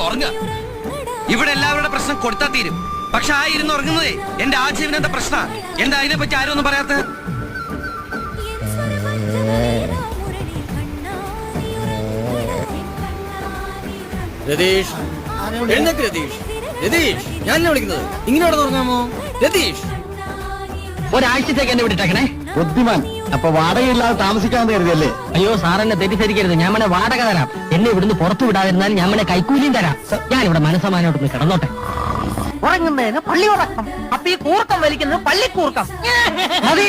ഉറങ്ങുക. ഇവിടെ എല്ലാവരുടെ പ്രശ്നം കൊടുത്താ തീരും. പക്ഷെ ആ ഇരുന്ന് ഉറങ്ങുന്നതേ എന്റെ ആജീവനത്തെ പ്രശ്ന. എന്താ അതിനെ പറ്റി ആരും ഒന്നും പറയാത്ത? രതീഷ്, എഴുന്നേക്ക് രതീഷ്. രതീഷ്, ഞാനെന്നെ വിളിക്കുന്നത്. ഇങ്ങനെ അവിടെ ഉറങ്ങാമോ രതീഷ്? ഒരാഴ്ചത്തേക്ക് എന്നെ വിട്ടിട്ടേക്കണേ. ബുദ്ധിമാൻ. അപ്പൊ വാടകയില്ലാതെ താമസിക്കാമെന്ന് കരുതിയല്ലേ? അയ്യോ സാറെന്നെ തെറ്റിദ്ധരിക്കരുത്. ഞാൻ മനെ വാടക തരാം. എന്നെ ഇവിടുന്ന് പുറത്തു വിടാതിരുന്നാൽ ഞാൻ മനെ കൈക്കൂലിയും തരാം. ഞാൻ ഇവിടെ മനസ്സമാനോട്ടൊന്ന് കിടന്നോട്ടെ. ഉറങ്ങുന്നതിന് പള്ളി ഉറക്കം, അപ്പൊ ഈ കൂർക്കം വലിക്കുന്നത് പള്ളിക്കൂർക്കം. മതി.